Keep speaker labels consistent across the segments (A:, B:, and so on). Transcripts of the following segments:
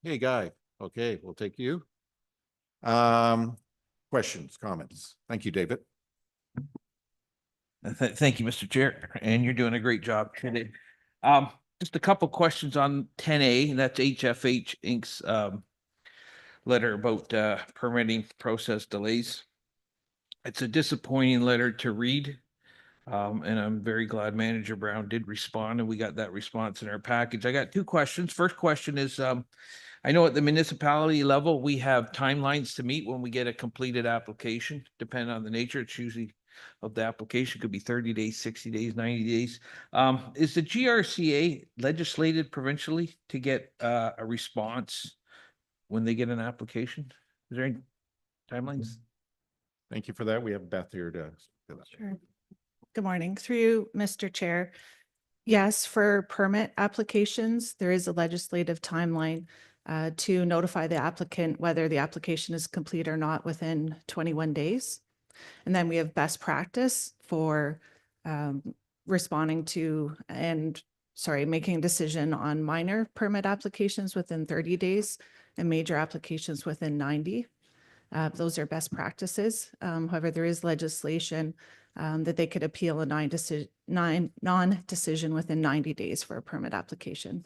A: Hey, Guy. Okay, we'll take you. Questions, comments? Thank you, David.
B: Thank you, Mr. Chair, and you're doing a great job today. Just a couple questions on 10A, and that's HFH Inc.'s letter about permitting process delays. It's a disappointing letter to read, and I'm very glad Manager Brown did respond, and we got that response in our package. I got two questions. First question is, I know at the municipality level, we have timelines to meet when we get a completed application, depending on the nature. It's usually of the application, could be 30 days, 60 days, 90 days. Is the GRCA legislated provincially to get a response when they get an application? Is there any timelines?
A: Thank you for that. We have Beth here to.
C: Sure. Good morning. Through you, Mr. Chair. Yes, for permit applications, there is a legislative timeline to notify the applicant whether the application is complete or not within 21 days. And then we have best practice for responding to making a decision on minor permit applications within 30 days and major applications within 90. Those are best practices. However, there is legislation that they could appeal a non-decision within 90 days for a permit application.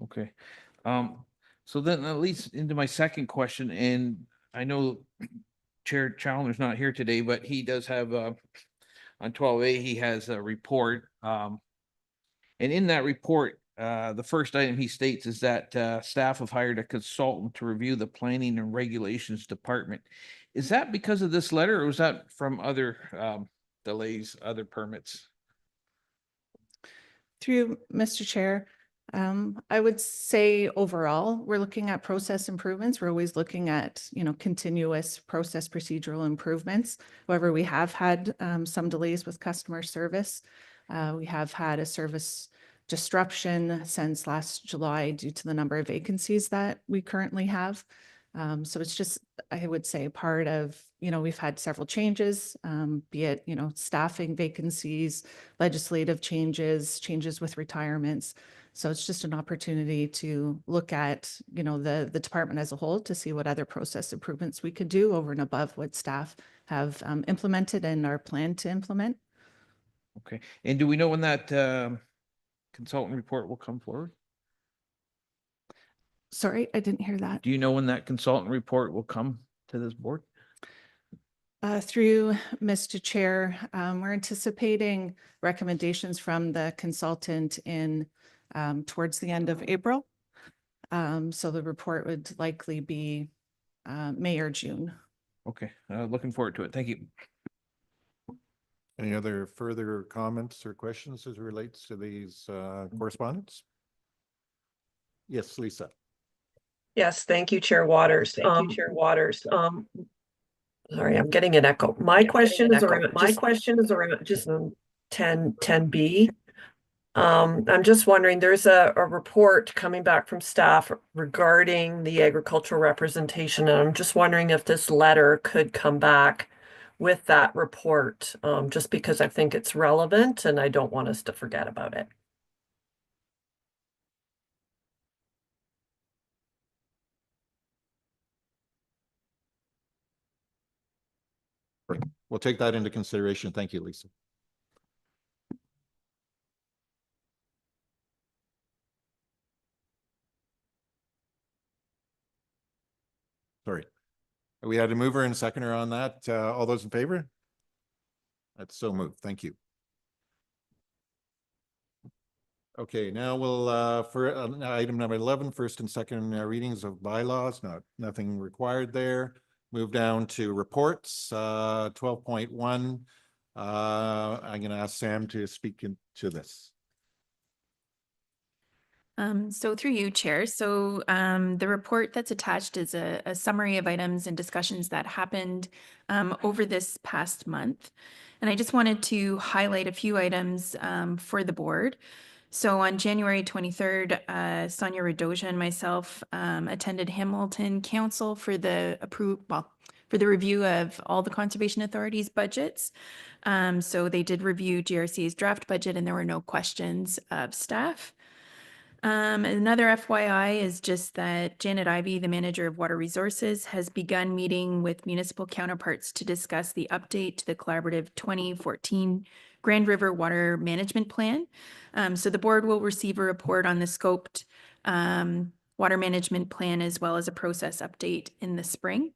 B: Okay. So then that leads into my second question, and I know Chair Challoner's not here today, but he does have on 12A, he has a report. And in that report, the first item he states is that staff have hired a consultant to review the planning and regulations department. Is that because of this letter, or was that from other delays, other permits?
C: Through Mr. Chair, I would say overall, we're looking at process improvements. We're always looking at, continuous process procedural improvements. However, we have had some delays with customer service. We have had a service disruption since last July due to the number of vacancies that we currently have. So it's just, I would say, part of, we've had several changes, be it, staffing vacancies, legislative changes with retirements. So it's just an opportunity to look at, the department as a whole to see what other process improvements we could do over and above what staff have implemented and are planned to implement.
B: Okay. And do we know when that consultant report will come forward?
C: Sorry, I didn't hear that.
B: Do you know when that consultant report will come to this board?
C: Through Mr. Chair, we're anticipating recommendations from the consultant in towards the end of April. So the report would likely be May or June.
B: Okay, looking forward to it. Thank you.
A: Any other further comments or questions as it relates to these correspondence? Yes, Lisa.
D: Yes, thank you, Chair Waters. Sorry, I'm getting an echo. My question is around just 10B. I'm just wondering, there's a report coming back from staff regarding the agricultural representation, and I'm just wondering if this letter could come back with that report, just because I think it's relevant and I don't want us to forget about it.
A: We'll take that into consideration. Thank you, Lisa. Sorry. We had a mover and a seconder on that. All those in favor? That's so moved. Thank you. Okay, now we'll, for item number 11, first and second readings of bylaws, nothing required there. Move down to reports, 12.1. I'm going to ask Sam to speak into this.
E: So through you, Chair. So the report that's attached is a summary of items and discussions that happened over this past month. And I just wanted to highlight a few items for the board. So on January 23rd, Sonia Radoja and myself attended Hamilton Council for the review of all the Conservation Authority's budgets. So they did review GRCA's draft budget and there were no questions of staff. Another FYI is just that Janet Ivy, the manager of water resources, has begun meeting with municipal counterparts to discuss the update to the collaborative 2014 Grand River Water Management Plan. So the board will receive a report on the scoped water management plan as well as a process update in the spring.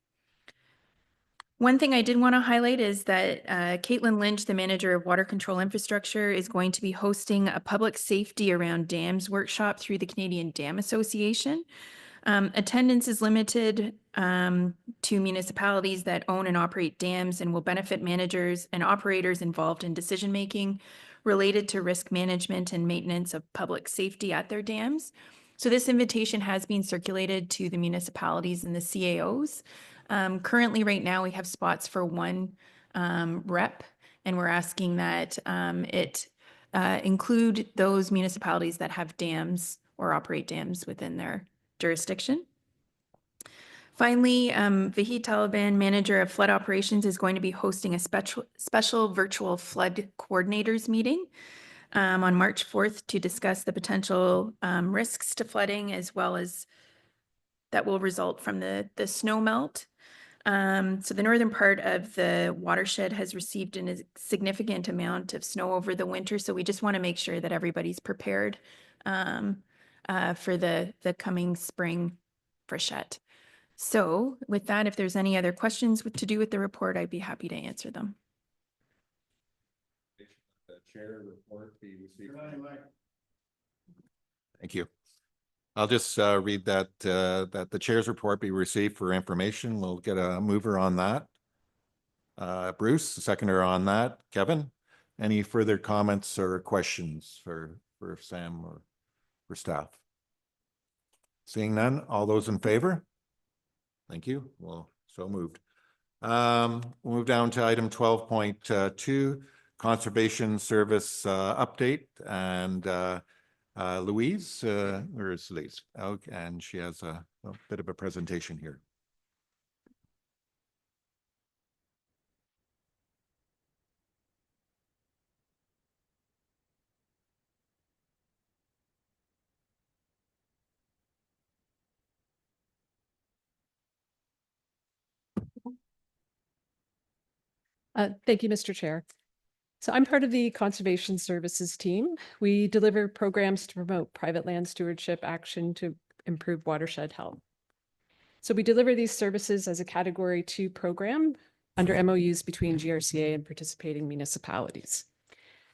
E: One thing I did want to highlight is that Caitlin Lynch, the manager of water control infrastructure, is going to be hosting a public safety around dams workshop through the Canadian Dam Association. Attendance is limited to municipalities that own and operate dams and will benefit managers and operators involved in decision-making related to risk management and maintenance of public safety at their dams. So this invitation has been circulated to the municipalities and the CAOs. Currently, right now, we have spots for one rep, and we're asking that it include those municipalities that have dams or operate dams within their jurisdiction. Finally, Vahid Taliban, manager of flood operations, is going to be hosting a special virtual flood coordinators meeting on March 4th to discuss the potential risks to flooding as well as that will result from the snow melt. So the northern part of the watershed has received a significant amount of snow over the winter. So we just want to make sure that everybody's prepared for the coming spring freshet. So with that, if there's any other questions to do with the report, I'd be happy to answer them.
A: The chair report be received. Thank you. I'll just read that that the chair's report be received for information. We'll get a mover on that. Bruce, a seconder on that. Kevin, any further comments or questions for Sam or for staff? Seeing none, all those in favor? Thank you. Well, so moved. We'll move down to item 12.2, conservation service update, and Louise, where is Louise? Okay, and she has a bit of a presentation here.
F: Thank you, Mr. Chair. So I'm part of the Conservation Services team. We deliver programs to promote private land stewardship action to improve watershed health. So we deliver these services as a Category 2 program under MOUs between GRCA and participating municipalities.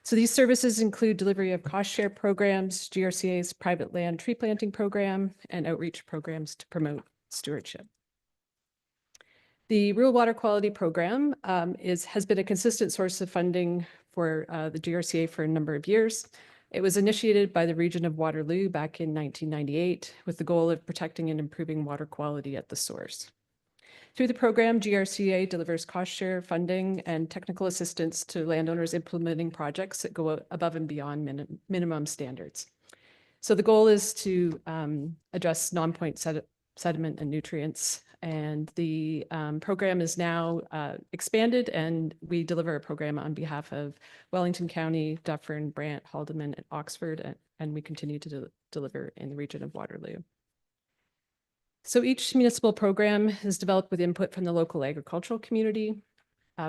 F: So these services include delivery of cost share programs, GRCA's private land tree planting program, and outreach programs to promote stewardship. The Rural Water Quality Program has been a consistent source of funding for the GRCA for a number of years. It was initiated by the region of Waterloo back in 1998 with the goal of protecting and improving water quality at the source. Through the program, GRCA delivers cost share funding and technical assistance to landowners implementing projects that go above and beyond minimum standards. So the goal is to address non-point sediment and nutrients. And the program is now expanded, and we deliver a program on behalf of Wellington County, Dufferin, Brant, Haldimand, and Oxford, and we continue to deliver in the region of Waterloo. So each municipal program is developed with input from the local agricultural community.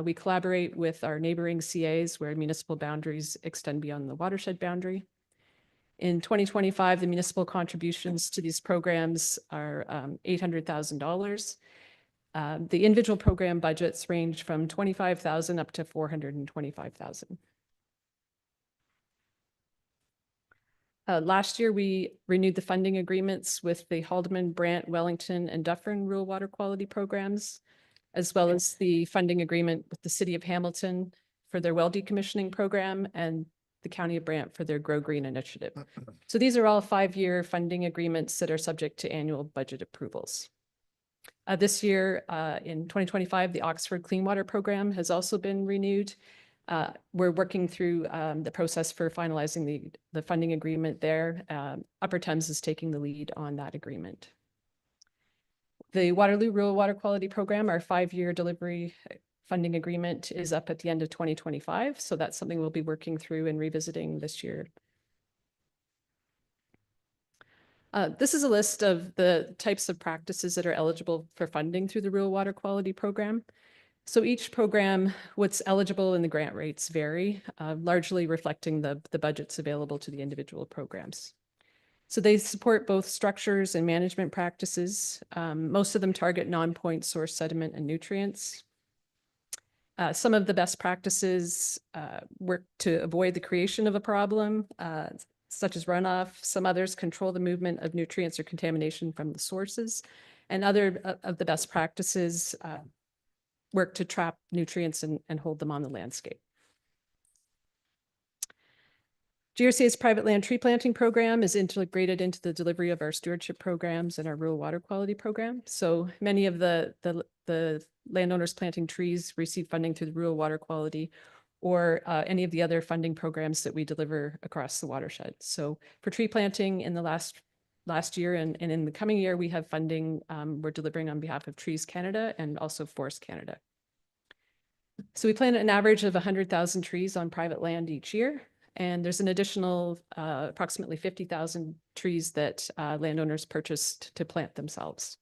F: We collaborate with our neighboring CAs where municipal boundaries extend beyond the watershed boundary. In 2025, the municipal contributions to these programs are $800,000. The individual program budgets range from $25,000 up to $425,000. Last year, we renewed the funding agreements with the Haldimand, Brant, Wellington, and Dufferin rural water quality programs, as well as the funding agreement with the City of Hamilton for their well decommissioning program and the County of Brant for their Grow Green initiative. So these are all 5-year funding agreements that are subject to annual budget approvals. This year, in 2025, the Oxford Clean Water Program has also been renewed. We're working through the process for finalizing the funding agreement there. Upper Thames is taking the lead on that agreement. The Waterloo Rural Water Quality Program, our 5-year delivery funding agreement, is up at the end of 2025. So that's something we'll be working through and revisiting this year. This is a list of the types of practices that are eligible for funding through the Rural Water Quality Program. So each program, what's eligible and the grant rates vary, largely reflecting the budgets available to the individual programs. So they support both structures and management practices. Most of them target non-point source sediment and nutrients. Some of the best practices work to avoid the creation of a problem, such as runoff. Some others control the movement of nutrients or contamination from the sources. And other of the best practices work to trap nutrients and hold them on the landscape. GRCA's private land tree planting program is integrated into the delivery of our stewardship programs and our rural water quality program. So many of the landowners planting trees receive funding through the rural water quality or any of the other funding programs that we deliver across the watershed. So for tree planting in the last year and in the coming year, we have funding we're delivering on behalf of Trees Canada and also Forest Canada. So we plant an average of 100,000 trees on private land each year. And there's an additional approximately 50,000 trees that landowners purchased to plant themselves.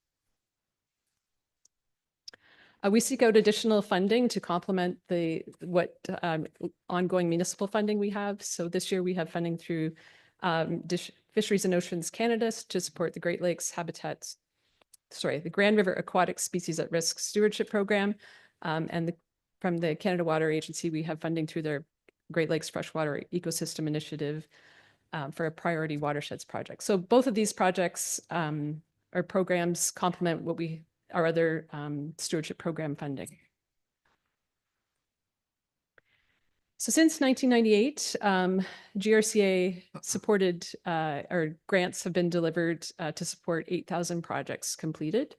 F: We seek out additional funding to complement what ongoing municipal funding we have. So this year we have funding through Fisheries and Oceans Canada to support the Great Lakes Habitats, the Grand River Aquatic Species at Risk Stewardship Program. And from the Canada Water Agency, we have funding through their Great Lakes Freshwater Ecosystem Initiative for a priority watersheds project. So both of these projects or programs complement what our other stewardship program funding. So since 1998, GRCA supported or grants have been delivered to support 8,000 projects completed.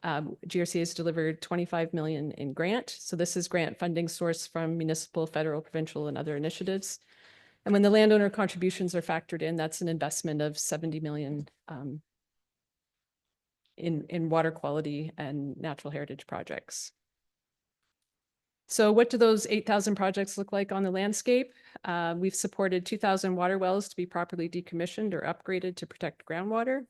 F: GRCA has delivered 25 million in grant. So this is grant funding sourced from municipal, federal, provincial, and other initiatives. And when the landowner contributions are factored in, that's an investment of 70 million in water quality and natural heritage projects. So what do those 8,000 projects look like on the landscape? We've supported 2,000 water wells to be properly decommissioned or upgraded to protect groundwater.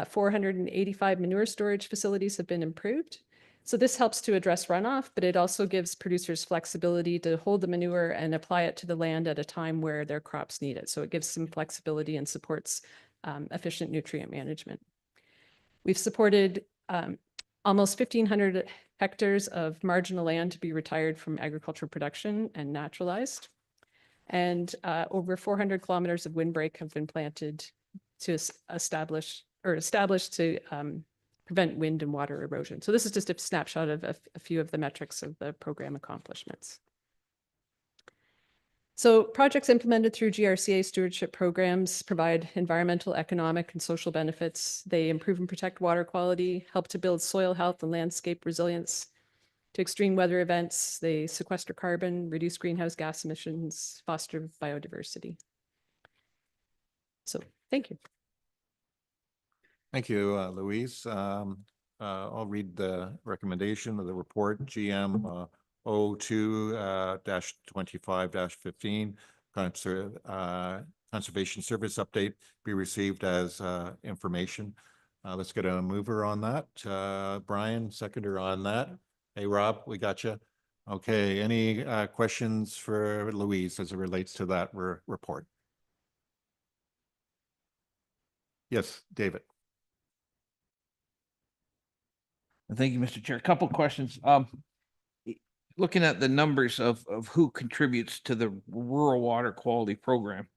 F: 485 manure storage facilities have been improved. So this helps to address runoff, but it also gives producers flexibility to hold the manure and apply it to the land at a time where their crops need it. So it gives some flexibility and supports efficient nutrient management. We've supported almost 1,500 hectares of marginal land to be retired from agricultural production and naturalized. And over 400 kilometers of windbreak have been planted to established to prevent wind and water erosion. So this is just a snapshot of a few of the metrics of the program accomplishments. So projects implemented through GRCA stewardship programs provide environmental, economic, and social benefits. They improve and protect water quality, help to build soil health and landscape resilience to extreme weather events. They sequester carbon, reduce greenhouse gas emissions, foster biodiversity. So thank you.
A: Thank you, Louise. I'll read the recommendation of the report, GM 02-25-15, Conservation Service Update be received as information. Let's get a mover on that. Brian, seconder on that. Hey, Rob, we got you. Okay, any questions for Louise as it relates to that report? Yes, David.
B: Thank you, Mr. Chair. A couple questions. Looking at the numbers of who contributes to the rural water quality program,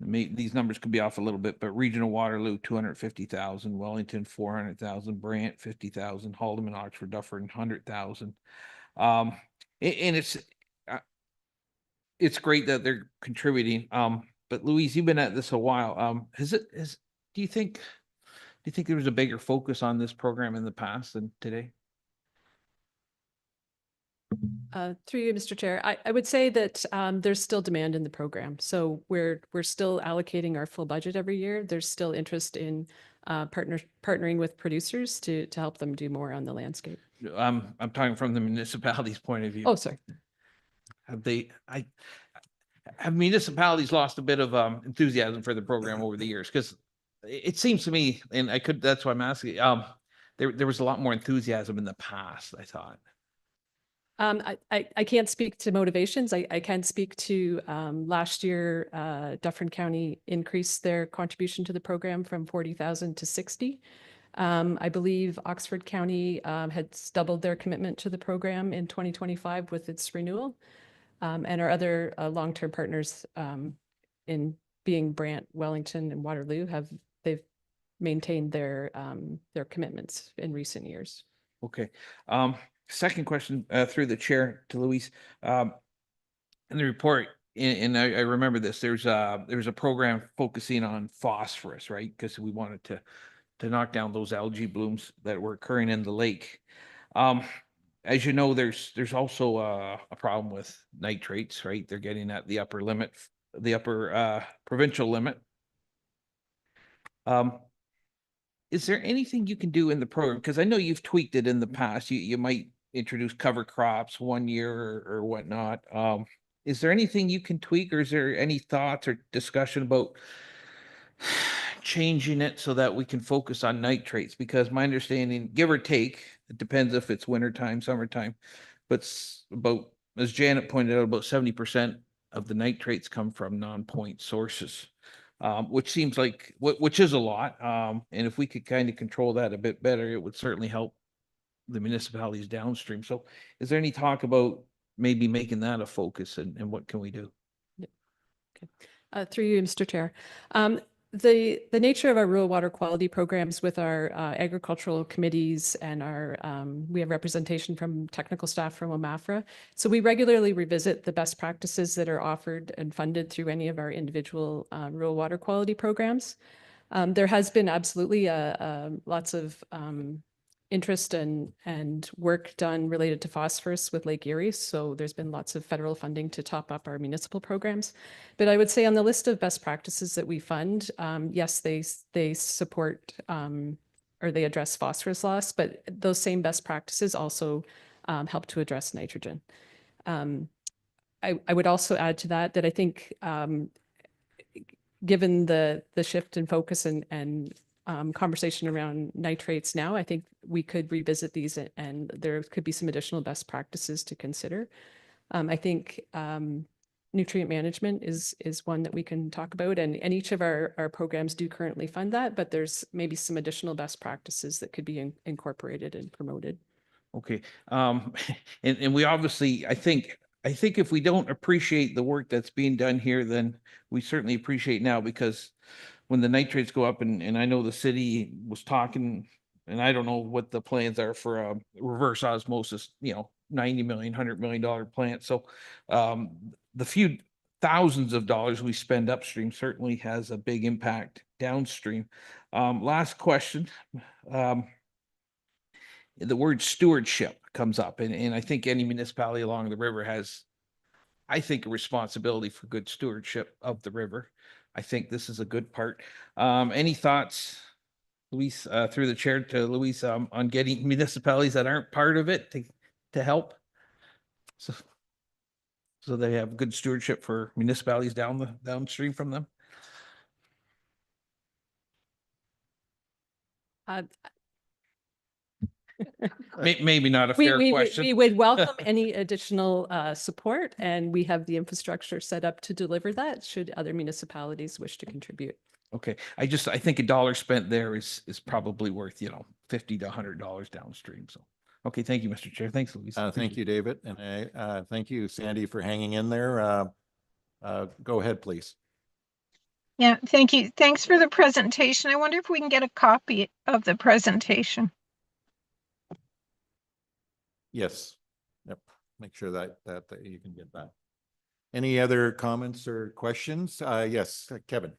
B: these numbers could be off a little bit, but Regional Waterloo, 250,000, Wellington, 400,000, Brant, 50,000, Haldeman, Oxford, Dufferin, 100,000. And it's great that they're contributing. But Louise, you've been at this a while. Do you think there was a bigger focus on this program in the past than today?
F: Through you, Mr. Chair, I would say that there's still demand in the program. So we're still allocating our full budget every year. There's still interest in partnering with producers to help them do more on the landscape.
B: I'm talking from the municipality's point of view.
F: Oh, sorry.
B: Have municipalities lost a bit of enthusiasm for the program over the years? Because it seems to me, and that's why I'm asking, there was a lot more enthusiasm in the past, I thought.
F: I can't speak to motivations. I can speak to last year, Dufferin County increased their contribution to the program from 40,000 to 60. I believe Oxford County had doubled their commitment to the program in 2025 with its renewal. And our other long-term partners in being Brant, Wellington, and Waterloo they've maintained their commitments in recent years.
B: Okay. Second question through the chair to Louise. In the report, and I remember this, there's a program focusing on phosphorus, right? Because we wanted to knock down those algae blooms that were occurring in the lake. As you know, there's also a problem with nitrates, right? They're getting at the upper limit, the upper provincial limit. Is there anything you can do in the program? Because I know you've tweaked it in the past. You might introduce cover crops 1 year or whatnot. Is there anything you can tweak, or is there any thoughts or discussion about changing it so that we can focus on nitrates? Because my understanding, give or take, it depends if it's wintertime, summertime, but about, as Janet pointed out, about 70% of the nitrates come from non-point sources. Which seems like, which is a lot. And if we could kind of control that a bit better, it would certainly help the municipalities downstream. So is there any talk about maybe making that a focus, and what can we do?
F: Through you, Mr. Chair. The nature of our rural water quality programs with our agricultural committees and our we have representation from technical staff from OMAFRA. So we regularly revisit the best practices that are offered and funded through any of our individual rural water quality programs. There has been absolutely lots of interest and work done related to phosphorus with Lake Erie. So there's been lots of federal funding to top up our municipal programs. But I would say on the list of best practices that we fund, yes, they support or they address phosphorus loss, but those same best practices also help to address nitrogen. I would also add to that I think given the shift in focus and conversation around nitrates now, I think we could revisit these and there could be some additional best practices to consider. I think nutrient management is one that we can talk about, and each of our programs do currently fund that, but there's maybe some additional best practices that could be incorporated and promoted.
B: Okay. And we obviously, I think if we don't appreciate the work that's being done here, then we certainly appreciate now, because when the nitrates go up, and I know the city was talking, and I don't know what the plans are for a reverse osmosis, $90 million, $100 million plant. So the few thousands of dollars we spend upstream certainly has a big impact downstream. Last question. The word stewardship comes up, and I think any municipality along the river has, I think, a responsibility for good stewardship of the river. I think this is a good part. Any thoughts, Louise, through the chair to Louise, on getting municipalities that aren't part of it to help? So they have good stewardship for municipalities downstream from them? Maybe not a fair question.
F: We would welcome any additional support, and we have the infrastructure set up to deliver that should other municipalities wish to contribute.
B: Okay, I think a dollar spent there is probably worth, $50 to $100 downstream. So, okay, thank you, Mr. Chair. Thanks, Louise.
A: Thank you, David. And thank you, Sandy, for hanging in there. Go ahead, please.
G: Yeah, thank you. Thanks for the presentation. I wonder if we can get a copy of the presentation.
A: Yes. Yep. Make sure that you can get that. Any other comments or questions? Yes, Kevin.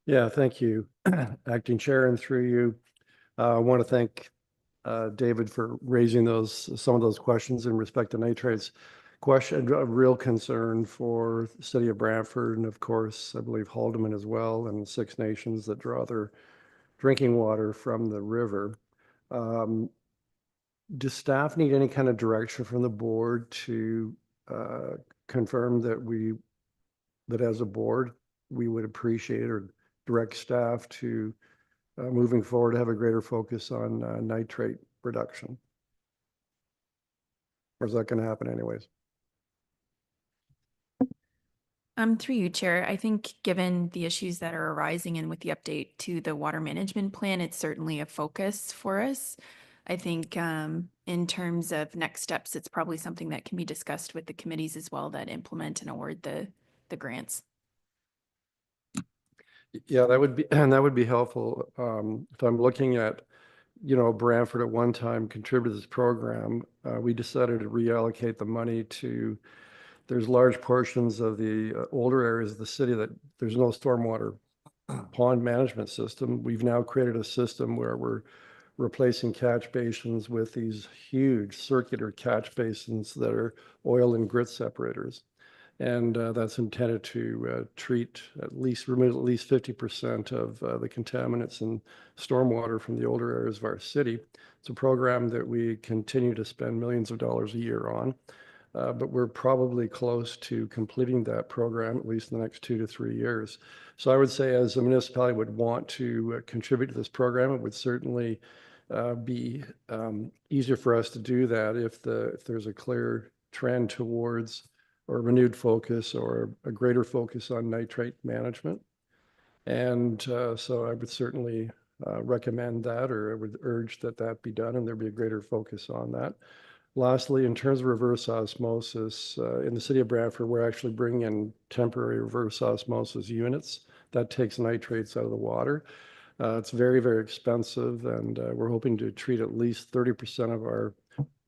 H: Yeah, thank you, Acting Chair, and through you. I want to thank David for raising some of those questions in respect to nitrates. A real concern for the city of Brantford, and of course, I believe Haldeman as well, and Six Nations that draw their drinking water from the river. Does staff need any kind of direction from the board to confirm that as a board, we would appreciate or direct staff to moving forward, have a greater focus on nitrate reduction. Or is that going to happen anyways?
E: Through you, Chair, I think given the issues that are arising and with the update to the water management plan, it's certainly a focus for us. I think in terms of next steps, it's probably something that can be discussed with the committees as well that implement and award the grants.
H: Yeah, that would be, and that would be helpful. If I'm looking at, Brantford at one time contributed to this program, we decided to reallocate the money to, there's large portions of the older areas of the city that there's no stormwater pond management system. We've now created a system where we're replacing catch basins with these huge circular catch basins that are oil and grit separators. And that's intended to remove at least 50% of the contaminants and stormwater from the older areas of our city. It's a program that we continue to spend millions of dollars a year on, but we're probably close to completing that program, at least in the next 2 to 3 years. So I would say as a municipality would want to contribute to this program, it would certainly be easier for us to do that if there's a clear trend towards or renewed focus or a greater focus on nitrate management. And so I would certainly recommend that, or I would urge that that be done and there be a greater focus on that. Lastly, in terms of reverse osmosis, in the city of Brantford, we're actually bringing in temporary reverse osmosis units that takes nitrates out of the water. It's very, very expensive, and we're hoping to treat at least 30% of our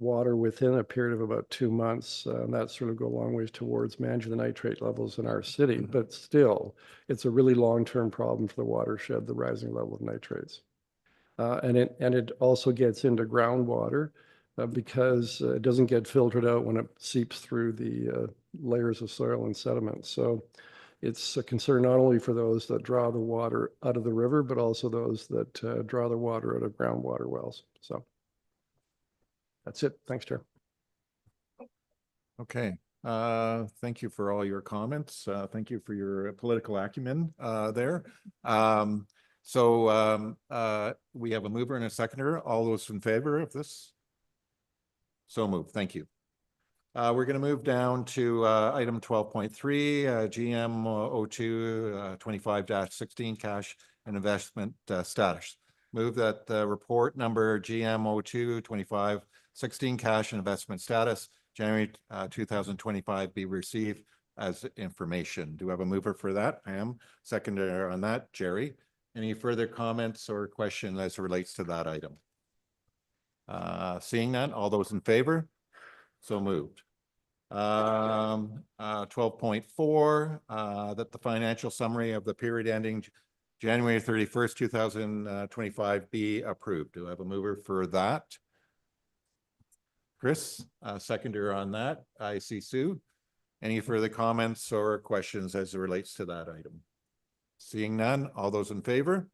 H: water within a period of about 2 months. And that sort of go a long ways towards managing the nitrate levels in our city. But still, it's a really long-term problem for the watershed, the rising level of nitrates. And it also gets into groundwater because it doesn't get filtered out when it seeps through the layers of soil and sediment. So it's a concern not only for those that draw the water out of the river, but also those that draw the water out of groundwater wells. So that's it. Thanks, Chair.
A: Okay. Thank you for all your comments. Thank you for your political acumen there. We have a mover and a seconder. All those in favor of this? So moved. Thank you. We're going to move down to item 12.3, GM02 25-16 cash and investment status. Move that the report number GM02 25-16 cash and investment status January 2025 be received as information. Do we have a mover for that? Pam. Seconder on that, Jerry. Any further comments or questions as it relates to that item? Seeing none, all those in favor? So moved. 12.4, that the financial summary of the period ending January 31st, 2025 be approved. Do I have a mover for that? Chris, seconder on that. I see Sue. Any further comments or questions as it relates to that item? Seeing none, all those in favor?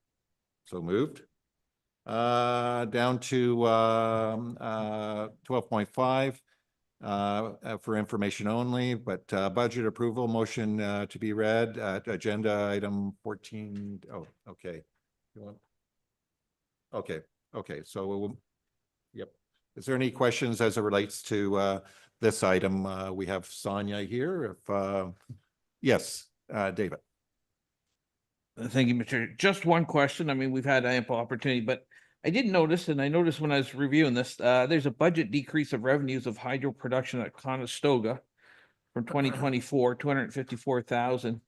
A: So moved. Down to 12.5 for information only, but budget approval motion to be read at agenda item 14. Oh, okay. Okay. So we'll, yep. Is there any questions as it relates to this item? We have Sonia here. If yes, David.
B: Thank you, Mr. Chair. Just one question. I mean, we've had ample opportunity, but I did notice, and I noticed when I was reviewing this, there's a budget decrease of revenues of hydro production at Conestoga from 2024, 254,000.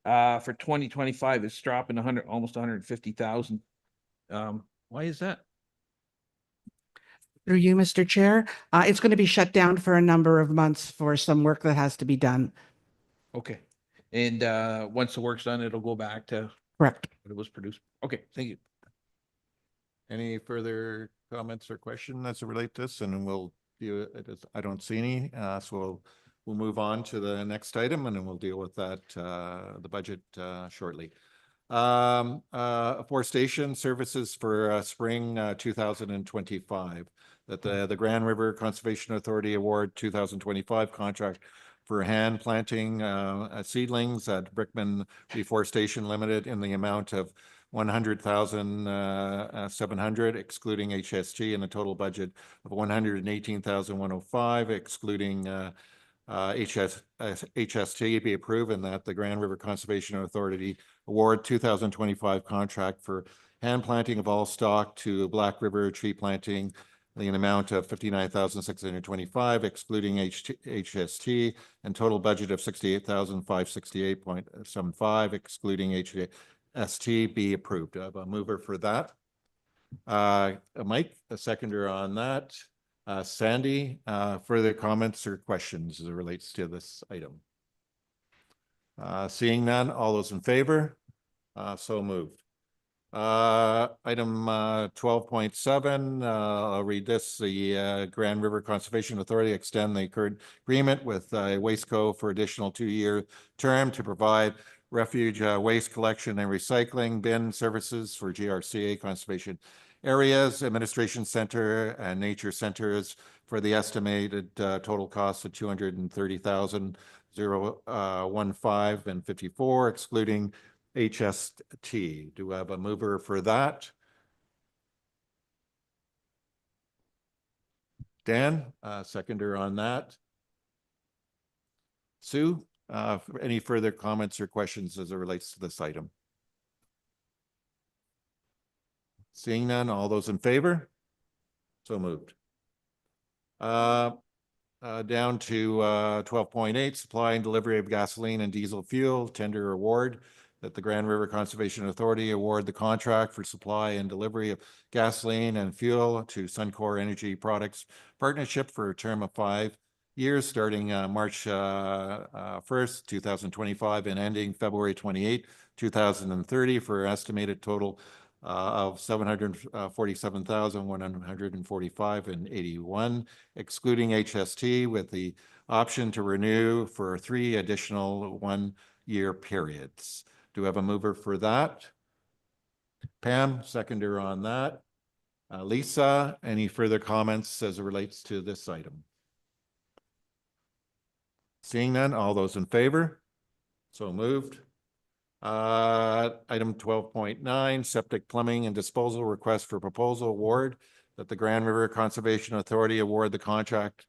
B: For 2025, it's dropping almost 150,000. Why is that?
I: Through you, Mr. Chair, it's going to be shut down for a number of months for some work that has to be done.
B: Okay. And once the work's done, it'll go back to
I: Correct.
B: what it was produced. Okay, thank you.
A: Any further comments or questions as it relate to this? And we'll do it. I don't see any. So we'll move on to the next item and then we'll deal with that, the budget shortly. Forestation services for spring 2025. That the Grand River Conservation Authority award 2025 contract for hand planting seedlings at Brickman Reforestation Limited in the amount of 100,700 excluding HST, and a total budget of 118,105 excluding HST be approved, and that the Grand River Conservation Authority award 2025 contract for hand planting of all stock to Black River Tree Planting in an amount of 59,625 excluding HST, and total budget of 68,568.75 excluding HST be approved. I have a mover for that. Mike, a seconder on that. Sandy, further comments or questions as it relates to this item? Seeing none, all those in favor? So moved. Item 12.7, I'll read this. The Grand River Conservation Authority extend the current agreement with Wasteco for additional 2-year term to provide refuge waste collection and recycling bin services for GRCA conservation areas, administration center, and nature centers for the estimated total cost of 230,015 and 54, excluding HST. Do I have a mover for that? Dan, seconder on that. Sue, any further comments or questions as it relates to this item? Seeing none, all those in favor? So moved. Down to 12.8, supply and delivery of gasoline and diesel fuel, tender award, that the Grand River Conservation Authority award the contract for supply and delivery of gasoline and fuel to Suncor Energy Products Partnership for a term of 5 years, starting March 1st, 2025, and ending February 28, 2030, for an estimated total of 747,145 and 81, excluding HST, with the option to renew for 3 additional 1-year periods. Do we have a mover for that? Pam, seconder on that. Lisa, any further comments as it relates to this item? Seeing none, all those in favor? So moved. Item 12.9, septic plumbing and disposal request for proposal award, that the Grand River Conservation Authority award the contract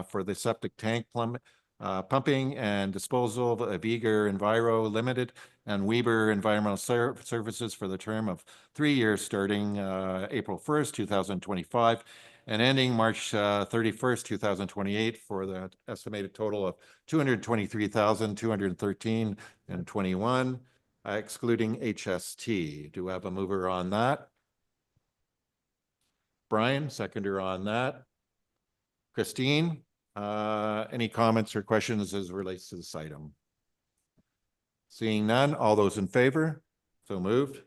A: for the septic tank pumping and disposal of Eager Enviro Limited and Weber Environmental Services for the term of 3 years, starting April 1st, 2025, and ending March 31st, 2028, for the estimated total of 223,213 and 21, excluding HST. Do we have a mover on that? Brian, seconder on that. Christine, any comments or questions as it relates to this item? Seeing none, all those in favor? So moved.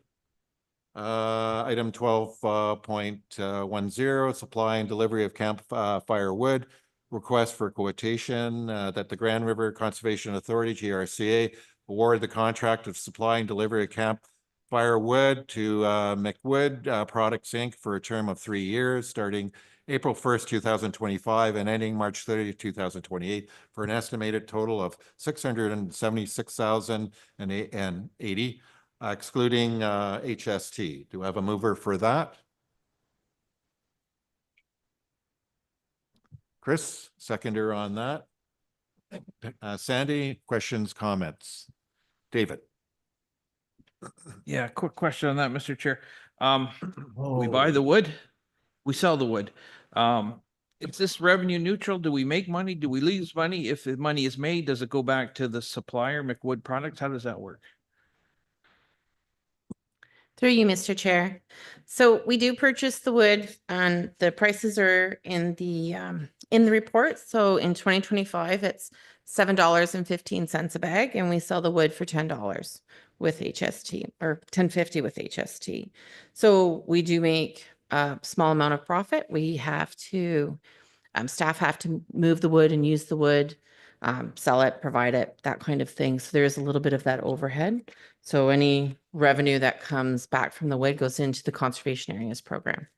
A: Item 12.10, supply and delivery of campfire wood, request for quotation, that the Grand River Conservation Authority, GRCA, award the contract of supply and delivery of campfire wood to McWood Products Inc. for a term of 3 years, starting April 1st, 2025, and ending March 30th, 2028, for an estimated total of 676,080, excluding HST. Do I have a mover for that? Chris, seconder on that. Sandy, questions, comments? David.
B: Yeah, quick question on that, Mr. Chair. We buy the wood, we sell the wood. Is this revenue neutral? Do we make money? Do we lose money? If the money is made, does it go back to the supplier, McWood Products? How does that work?
J: Through you, Mr. Chair. So we do purchase the wood, and the prices are in the report. So in 2025, it's $7.15 a bag, and we sell the wood for $10 with HST, or $10.50 with HST. So we do make a small amount of profit. We have to, staff have to move the wood and use the wood, sell it, provide it, that kind of thing. So there is a little bit of that overhead. So any revenue that comes back from the wood goes into the conservation areas program.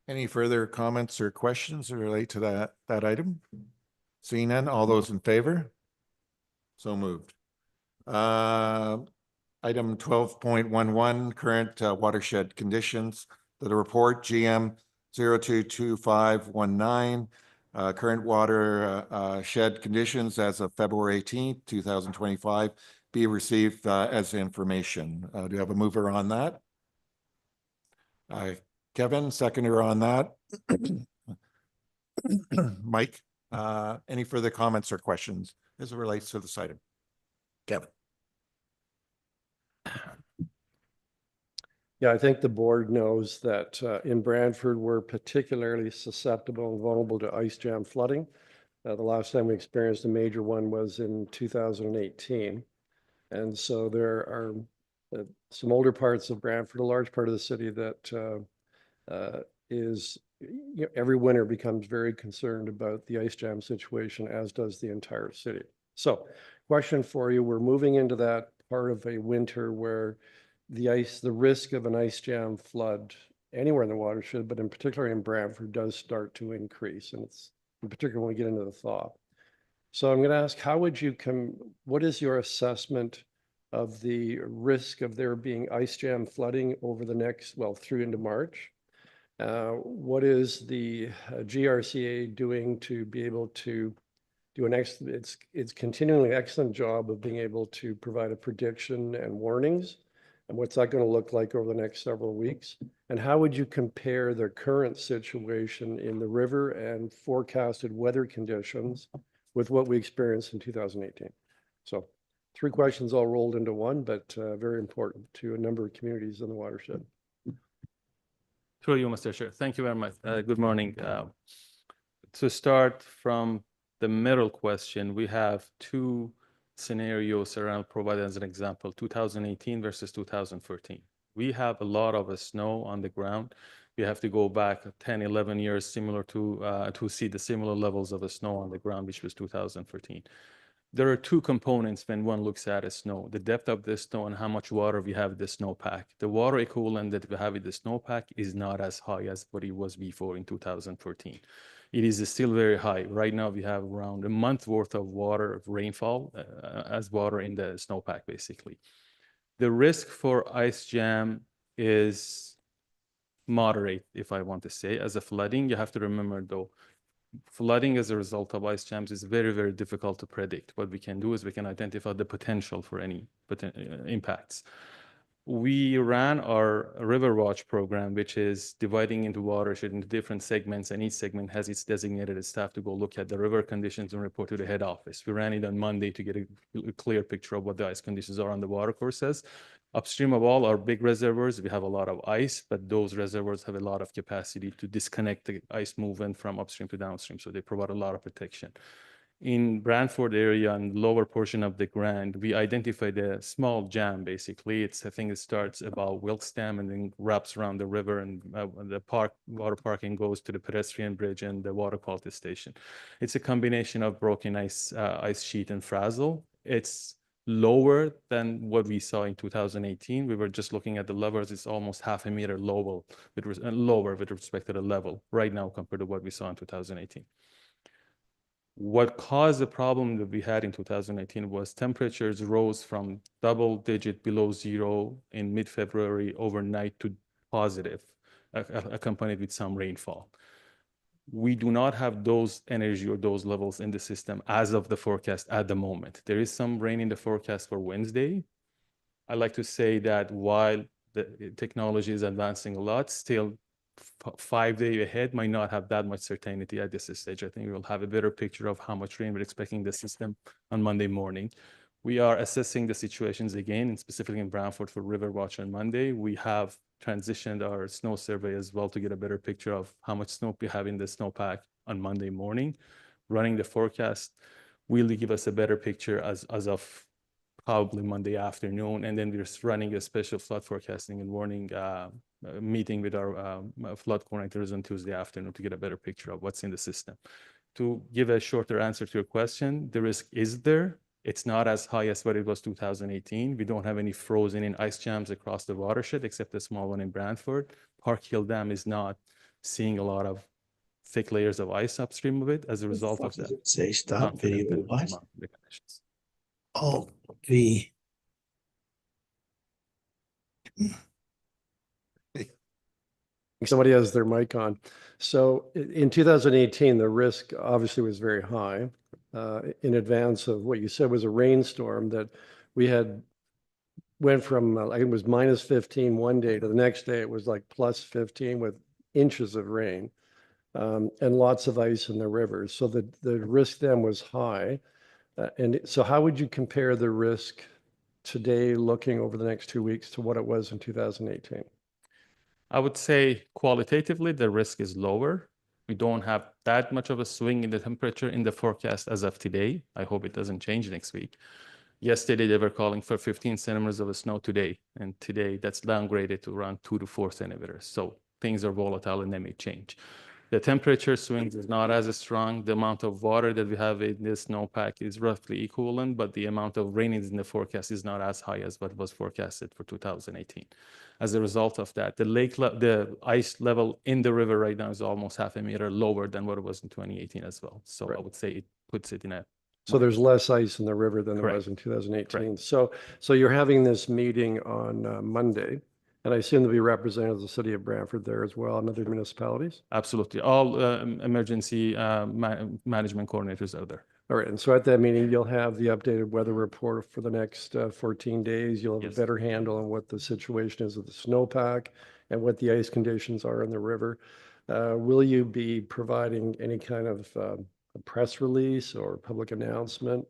A: Any further comments or questions that relate to that item? Seeing none, all those in favor? So moved. Item 12.11, current watershed conditions. The report GM 022519, current water shed conditions as of February 18th, 2025, be received as information. Do you have a mover on that? Kevin, seconder on that. Mike, any further comments or questions as it relates to this item? Kevin.
H: Yeah, I think the board knows that in Brantford, we're particularly susceptible and vulnerable to ice jam flooding. The last time we experienced a major one was in 2018. And so there are some older parts of Brantford, a large part of the city that is, every winter becomes very concerned about the ice jam situation, as does the entire city. So question for you, we're moving into that part of a winter where the risk of an ice jam flood anywhere in the watershed, but in particular in Brantford, does start to increase. And it's in particular when we get into the thaw. So I'm going to ask, what is your assessment of the risk of there being ice jam flooding over the next, through into March? What is the GRCA doing to be able to do it's continually excellent job of being able to provide a prediction and warnings? And what's that going to look like over the next several weeks? And how would you compare the current situation in the river and forecasted weather conditions with what we experienced in 2018? So 3 questions all rolled into one, but very important to a number of communities in the watershed.
K: Through you, Mr. Chair. Thank you very much. Good morning. To start from the middle question, we have 2 scenarios around provided as an example, 2018 versus 2014. We have a lot of snow on the ground. We have to go back 10, 11 years similar to see the similar levels of snow on the ground, which was 2014. There are 2 components when one looks at snow, the depth of the snow and how much water we have in the snowpack. The water equivalent that we have in the snowpack is not as high as what it was before in 2014. It is still very high. Right now, we have around a month worth of water, of rainfall as water in the snowpack, basically. The risk for ice jam is moderate, if I want to say. As a flooding, you have to remember, though, flooding as a result of ice jams is very, very difficult to predict. What we can do is we can identify the potential for any impacts. We ran our River Watch program, which is dividing into watershed into different segments, and each segment has its designated staff to go look at the river conditions and report to the head office. We ran it on Monday to get a clear picture of what the ice conditions are on the water courses. Upstream of all our big reservoirs, we have a lot of ice, but those reservoirs have a lot of capacity to disconnect the ice movement from upstream to downstream, so they provide a lot of protection. In Brantford area and lower portion of the Grand, we identified a small jam, basically. It's a thing that starts about Wilkesdam and then wraps around the river, and the water parking goes to the pedestrian bridge and the water quality station. It's a combination of broken ice sheet and frazzle. It's lower than what we saw in 2018. We were just looking at the levels. It's almost half a meter lower with respect to the level right now compared to what we saw in 2018. What caused the problem that we had in 2018 was temperatures rose from double digit below 0 in mid-February overnight to positive, accompanied with some rainfall. We do not have those energy or those levels in the system as of the forecast at the moment. There is some rain in the forecast for Wednesday. I like to say that while the technology is advancing a lot, still 5 days ahead might not have that much certainty at this stage. I think we'll have a better picture of how much rain we're expecting the system on Monday morning. We are assessing the situations again, and specifically in Brantford for River Watch on Monday. We have transitioned our snow survey as well to get a better picture of how much snow we have in the snowpack on Monday morning. Running the forecast will give us a better picture as of probably Monday afternoon, and then we're running a special flood forecasting and warning meeting with our flood coordinators on Tuesday afternoon to get a better picture of what's in the system. To give a shorter answer to your question, the risk is there. It's not as high as what it was 2018. We don't have any frozen in ice jams across the watershed, except a small one in Brantford. Park Hill Dam is not seeing a lot of thick layers of ice upstream of it. As a result of that,
L: Say stop
K: confident
L: video.
K: in
L: What?
K: the conditions.
L: Alt V.
H: Somebody has their mic on. So in 2018, the risk obviously was very high in advance of what you said was a rainstorm that we had went from, I think it was -15 one day to the next day, it was like +15 with inches of rain and lots of ice in the rivers. So the risk then was high. And so how would you compare the risk today looking over the next 2 weeks to what it was in 2018?
K: I would say qualitatively, the risk is lower. We don't have that much of a swing in the temperature in the forecast as of today. I hope it doesn't change next week. Yesterday, they were calling for 15 centimeters of snow today. And today, that's downgraded to around 2 to 4 centimeters. So things are volatile and they may change. The temperature swings is not as strong. The amount of water that we have in this snowpack is roughly equivalent, but the amount of rain in the forecast is not as high as what was forecasted for 2018. As a result of that, the ice level in the river right now is almost half a meter lower than what it was in 2018 as well. So I would say it puts it in a
H: So there's less ice in the river than there
K: Correct.
H: was in 2018.
K: Correct.
H: So you're having this meeting on Monday, and I assume there'll be representatives of the city of Brantford there as well, and other municipalities?
K: Absolutely. All emergency management coordinators are there.
H: All right, and so at that meeting, you'll have the updated weather report for the next 14 days. You'll have
K: Yes.
H: a better handle on what the situation is with the snowpack and what the ice conditions are in the river. Will you be providing any kind of a press release or public announcement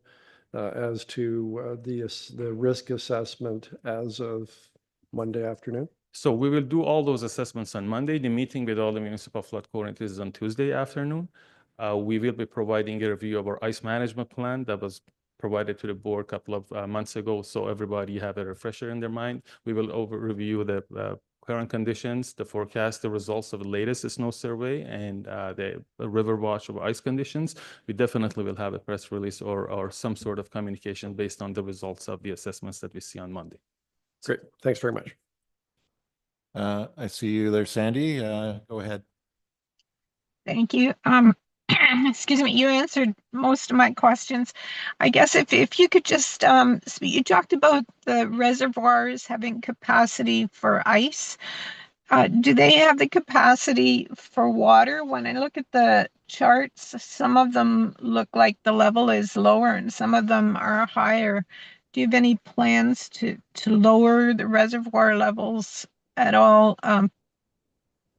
H: as to the risk assessment as of Monday afternoon?
K: So we will do all those assessments on Monday. The meeting with all the municipal flood coordinators is on Tuesday afternoon. We will be providing a review of our ice management plan that was provided to the board a couple of months ago. So everybody have a refresher in their mind. We will review the current conditions, the forecast, the results of the latest snow survey, and the river watch of ice conditions. We definitely will have a press release or some sort of communication based on the results of the assessments that we see on Monday.
H: Great, thanks very much.
A: I see you there, Sandy. Go ahead.
G: Thank you. Excuse me, you answered most of my questions. I guess if you could just, you talked about the reservoirs having capacity for ice. Do they have the capacity for water? When I look at the charts, some of them look like the level is lower and some of them are higher. Do you have any plans to lower the reservoir levels at all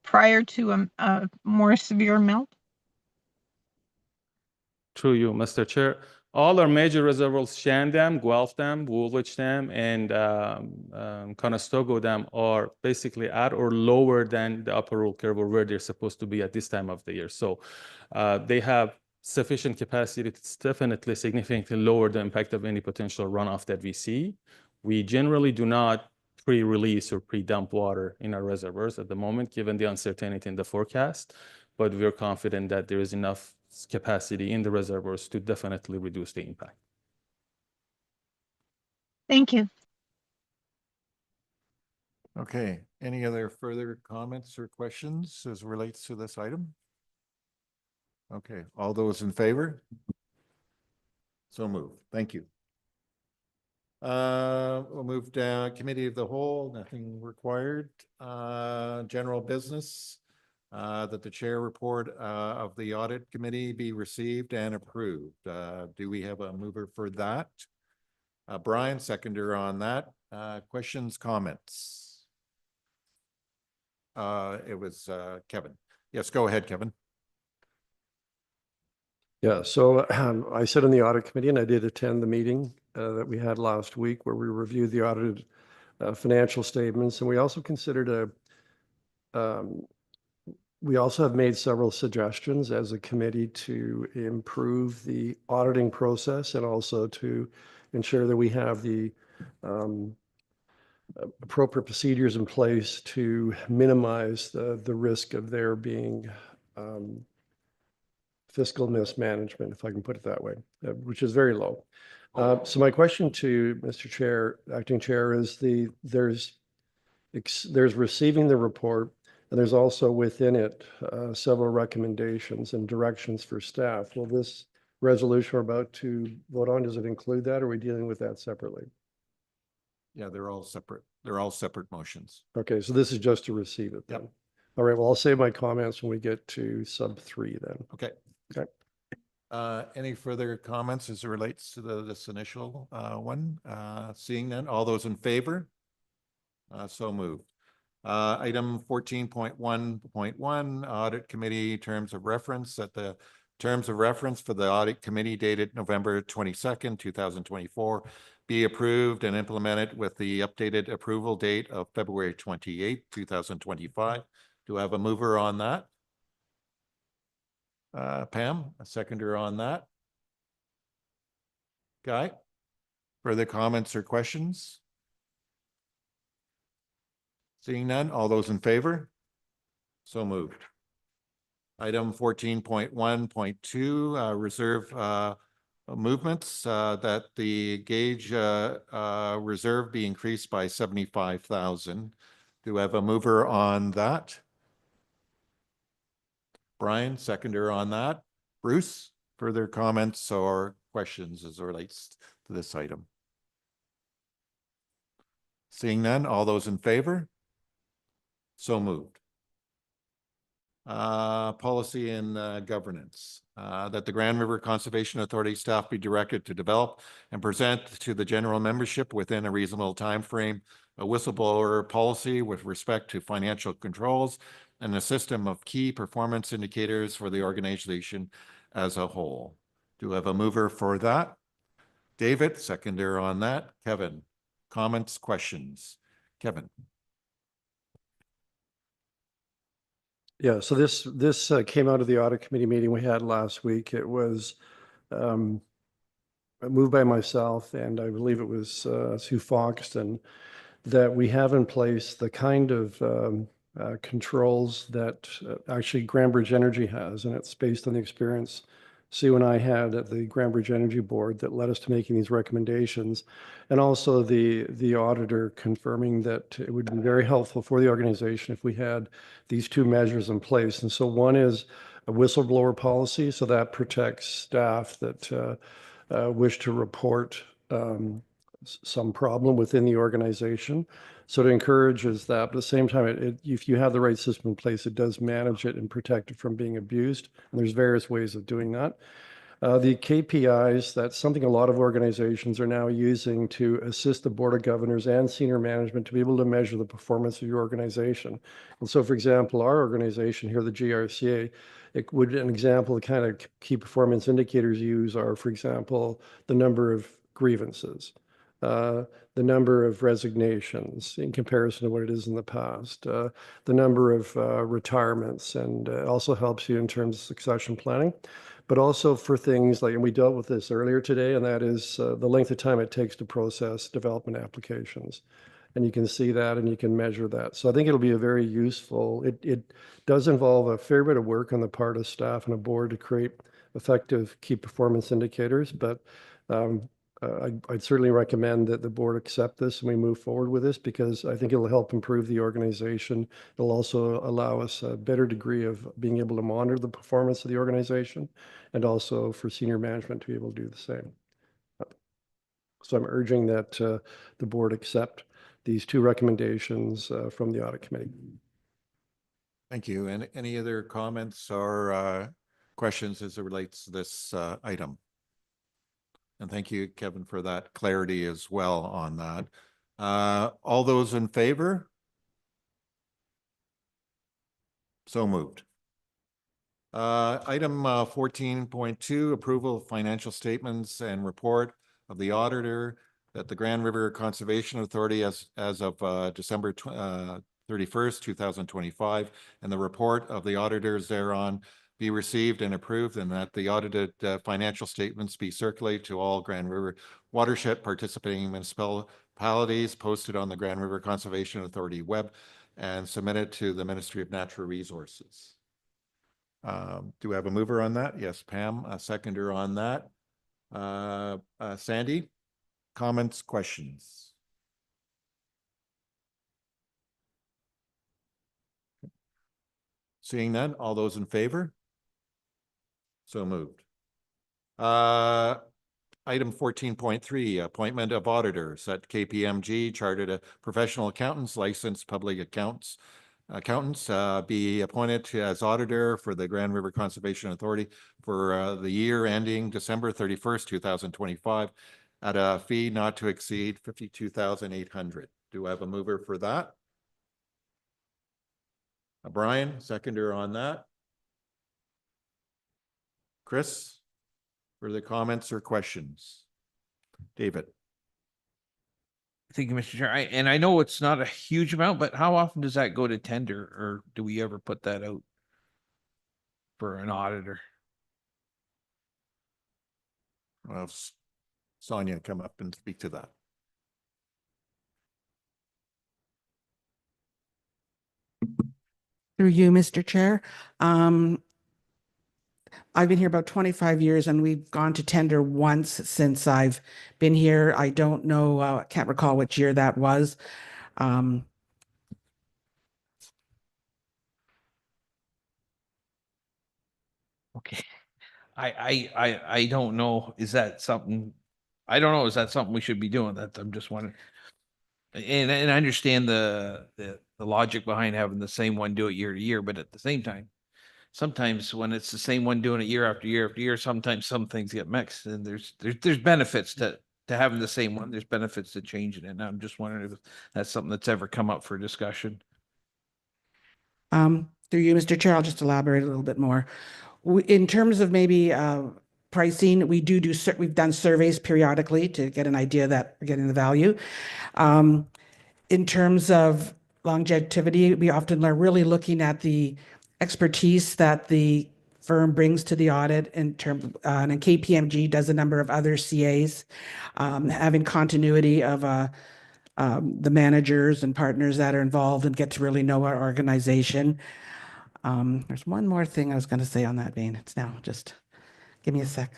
G: prior to a more severe melt?
K: Through you, Mr. Chair. All our major reservoirs, Shan Dam, Guelph Dam, Woolwich Dam, and Conestoga Dam are basically at or lower than the upper rule curve or where they're supposed to be at this time of the year. So they have sufficient capacity to definitely significantly lower the impact of any potential runoff that we see. We generally do not pre-release or pre-dump water in our reservoirs at the moment, given the uncertainty in the forecast, but we're confident that there is enough capacity in the reservoirs to definitely reduce the impact.
G: Thank you.
A: Okay, any other further comments or questions as relates to this item? Okay, all those in favor? So moved. Thank you. We'll move down committee of the whole, nothing required. General business, that the chair report of the audit committee be received and approved. Do we have a mover for that? Brian, seconder on that. Questions, comments? It was Kevin. Yes, go ahead, Kevin.
H: Yeah, so I sit on the audit committee and I did attend the meeting that we had last week where we reviewed the audited financial statements. And we also considered we also have made several suggestions as a committee to improve the auditing process and also to ensure that we have the appropriate procedures in place to minimize the risk of there being fiscal mismanagement, if I can put it that way, which is very low. So my question to Mr. Chair, Acting Chair, is there's receiving the report, And there's also within it several recommendations and directions for staff. Will this resolution we're about to vote on, does it include that, or are we dealing with that separately?
A: Yeah, they're all separate. They're all separate motions.
H: Okay, so this is just to receive it then.
A: Yep.
H: All right, well, I'll save my comments when we get to sub 3 then.
A: Okay.
H: Okay.
A: Any further comments as it relates to this initial one? Seeing none, all those in favor? So moved. Item 14.1.1, Audit Committee Terms of Reference. That the terms of reference for the Audit Committee dated November 22nd, 2024 be approved and implemented with the updated approval date of February 28th, 2025. Do I have a mover on that? Pam, a seconder on that? Guy? Further comments or questions? Seeing none, all those in favor? So moved. Item 14.1.2, reserve movements, that the gauge reserve be increased by 75,000. Do I have a mover on that? Brian, seconder on that. Bruce, further comments or questions as it relates to this item? Seeing none, all those in favor? So moved. Policy and governance, that the Grand River Conservation Authority staff be directed to develop and present to the general membership within a reasonable time frame a whistleblower policy with respect to financial controls and a system of key performance indicators for the organization as a whole. Do I have a mover for that? David, seconder on that. Kevin, comments, questions? Kevin.
H: Yeah, so this came out of the audit committee meeting we had last week. It was moved by myself, and I believe it was Sue Foxton, that we have in place the kind of controls that actually Grandbridge Energy has, and it's based on the experience Sue and I had at the Grandbridge Energy Board that led us to making these recommendations, and also the auditor confirming that it would be very helpful for the organization if we had these two measures in place. And so one is a whistleblower policy, so that protects staff that wish to report some problem within the organization. So it encourages that, but at the same time, if you have the right system in place, it does manage it and protect it from being abused. And there's various ways of doing that. The KPIs, that's something a lot of organizations are now using to assist the Board of Governors and senior management to be able to measure the performance of your organization. And so, for example, our organization here, the GRCA, an example of kind of key performance indicators use are, for example, the number of grievances, the number of resignations in comparison to what it is in the past, the number of retirements, and also helps you in terms of succession planning, but also for things like, and we dealt with this earlier today, and that is the length of time it takes to process development applications. And you can see that and you can measure that. So I think it'll be a very useful, it does involve a fair bit of work on the part of staff and a board to create effective key performance indicators, but I'd certainly recommend that the board accept this and we move forward with this, because I think it'll help improve the organization. It'll also allow us a better degree of being able to monitor the performance of the organization, and also for senior management to be able to do the same. So I'm urging that the board accept these two recommendations from the audit committee.
A: Thank you. And any other comments or questions as it relates to this item? And thank you, Kevin, for that clarity as well on that. All those in favor? So moved. Item 14.2, approval of financial statements and report of the auditor, that the Grand River Conservation Authority as of December 31st, 2025, and the report of the auditors thereon be received and approved, and that the audited financial statements be circulated to all Grand River watershed participating municipalities, posted on the Grand River Conservation Authority web, and submitted to the Ministry of Natural Resources. Do we have a mover on that? Yes, Pam, a seconder on that. Sandy, comments, questions? Seeing none, all those in favor? So moved. Item 14.3, appointment of auditors at KPMG, Chartered Professional Accountants, licensed public accountants be appointed as auditor for the Grand River Conservation Authority for the year ending December 31st, 2025 at a fee not to exceed 52,800. Do I have a mover for that? Brian, seconder on that. Chris, further comments or questions? David.
B: Thank you, Mr. Chair. And I know it's not a huge amount, but how often does that go to tender, or do we ever put that out for an auditor?
A: Well, Sonia, come up and speak to that.
I: Through you, Mr. Chair. I've been here about 25 years and we've gone to tender once since I've been here. I don't know, I can't recall which year that was.
B: Okay. I don't know. Is that something? I don't know. Is that something we should be doing? That I'm just wondering. And I understand the logic behind having the same one do it year to year, but at the same time, sometimes when it's the same one doing it year after year after year, sometimes some things get mixed, and there's benefits to having the same one. There's benefits to changing it. And I'm just wondering if that's something that's ever come up for discussion.
I: Through you, Mr. Chair, I'll just elaborate a little bit more. In terms of maybe pricing, we've done surveys periodically to get an idea that we're getting the value. In terms of longevity, we often are really looking at the expertise that the firm brings to the audit in terms, and KPMG does a number of other CAs, having continuity of the managers and partners that are involved and get to really know our organization. There's one more thing I was going to say on that vein. It's now just, give me a sec.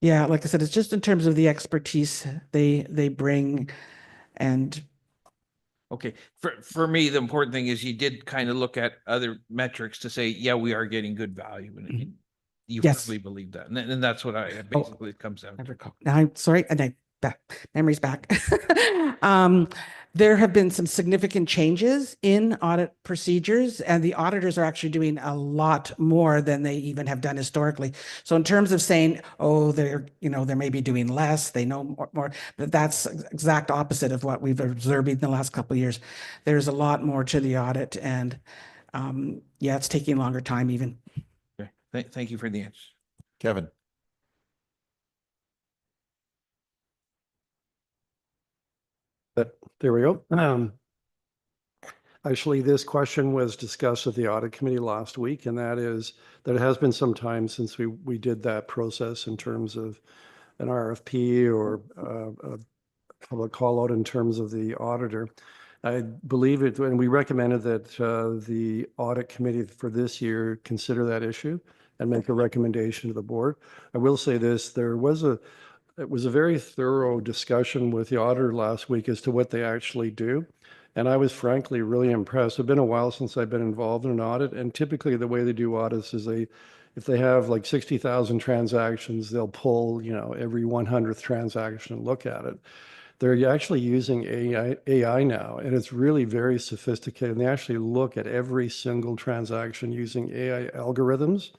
I: Yeah, like I said, it's just in terms of the expertise they bring. And
B: okay, for me, the important thing is you did kind of look at other metrics to say, yeah, we are getting good value, and you
I: Yes.
B: firmly believe that, and that's what I basically it comes down to.
I: Now I'm sorry, and memory's back. There have been some significant changes in audit procedures, and the auditors are actually doing a lot more than they even have done historically. So in terms of saying, oh, they're maybe doing less, they know more, but that's exact opposite of what we've observed in the last couple of years. There's a lot more to the audit, and yeah, it's taking longer time even.
B: Okay, thank you for the answer.
A: Kevin.
H: But there we go. Actually, this question was discussed at the audit committee last week, and that is that it has been some time since we did that process in terms of an RFP or a public call out in terms of the auditor. I believe it, and we recommended that the audit committee for this year consider that issue and make a recommendation to the board. I will say this, it was a very thorough discussion with the auditor last week as to what they actually do. And I was frankly really impressed. It's been a while since I've been involved in an audit. And typically the way they do audits is if they have like 60,000 transactions, they'll pull, every 100th transaction and look at it. They're actually using AI now, and it's really very sophisticated. And they actually look at every single transaction using AI algorithms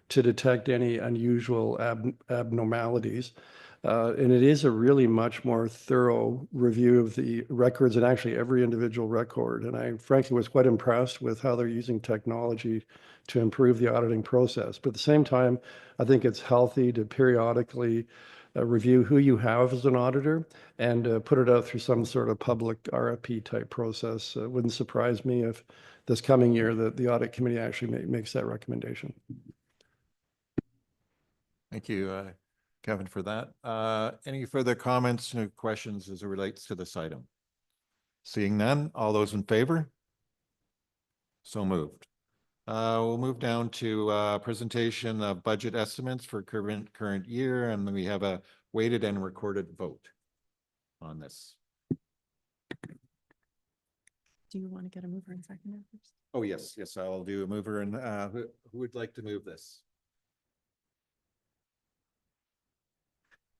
H: to detect any unusual abnormalities. And it is a really much more thorough review of the records and actually every individual record. And I frankly was quite impressed with how they're using technology to improve the auditing process. But at the same time, I think it's healthy to periodically review who you have as an auditor and put it out through some sort of public RFP type process. It wouldn't surprise me if this coming year that the audit committee actually makes that recommendation.
A: Thank you, Kevin, for that. Any further comments or questions as it relates to this item? Seeing none, all those in favor? So moved. We'll move down to presentation of budget estimates for current year, and then we have a weighted and recorded vote on this.
M: Do you want to get a mover and seconder first?
A: Oh, yes, yes, I'll do a mover and who would like to move this?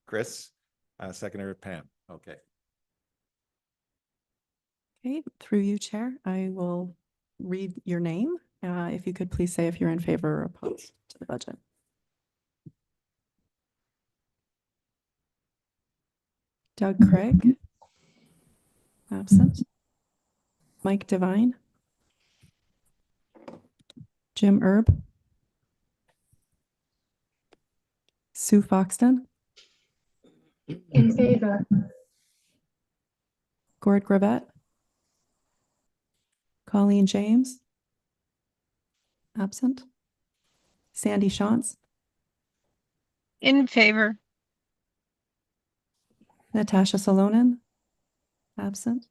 A: Chris, seconder Pam. Okay.
M: Okay, through you, Chair, I will read your name. If you could please say if you're in favor or opposed to the budget. Doug Craig. Absent. Mike Devine. Jim Erb. Sue Foxton.
G: In favor.
M: Gord Gravett. Colleen James. Absent. Sandy Shantz.
G: In favor.
M: Natasha Salonen. Absent.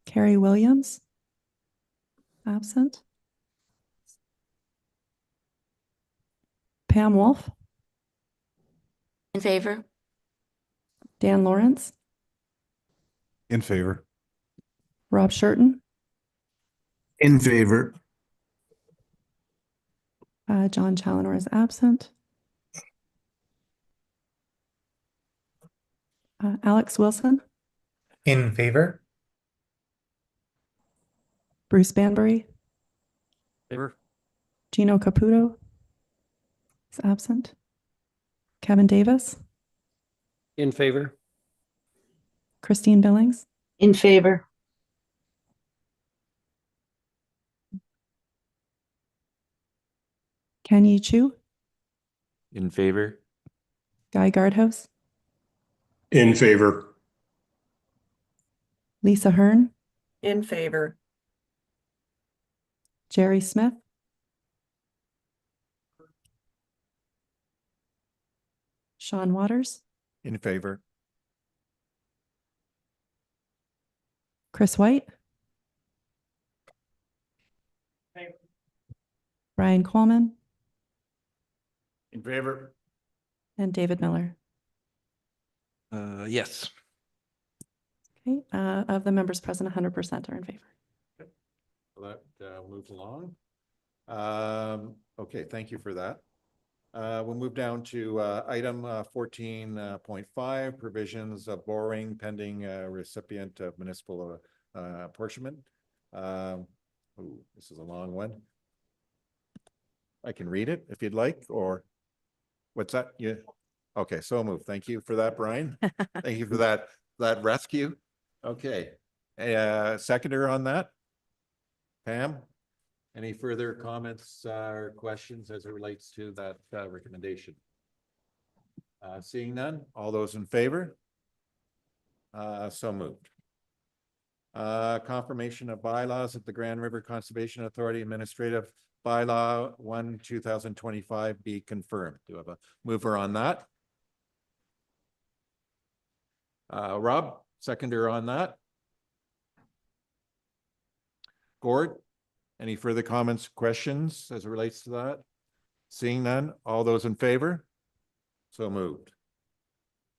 M: Carrie Williams. Absent. Pam Wolf.
J: In favor?
M: Dan Lawrence.
L: In favor.
M: Rob Shurton.
L: In favor.
M: John Challenor is absent. Alex Wilson.
L: In favor.
M: Bruce Banbury.
K: Favor.
M: Gino Caputo is absent. Kevin Davis.
H: In favor.
M: Christine Billings.
J: In favor.
M: Kenyi Chu.
L: In favor.
M: Guy Guardhouse.
L: In favor.
M: Lisa Hearn.
D: In favor.
M: Jerry Smith. Sean Waters.
A: In favor.
M: Chris White. Brian Coleman.
A: In favor.
M: And David Miller.
B: Yes.
M: Okay, of the members present, 100% are in favor.
A: Well, that moves along. Okay, thank you for that. We'll move down to item 14.5, provisions of borrowing pending recipient of municipal apportionment. Ooh, this is a long one. I can read it if you'd like, or what's that? Yeah. Okay, so move. Thank you for that, Brian. Thank you for that rescue. Okay. Seconder on that? Pam? Any further comments or questions as it relates to that recommendation? Seeing none, all those in favor? So moved. Confirmation of bylaws at the Grand River Conservation Authority Administrative Bylaw 1/2025 be confirmed. Do you have a mover on that? Rob, seconder on that? Gord? Any further comments, questions as it relates to that? Seeing none, all those in favor? So moved.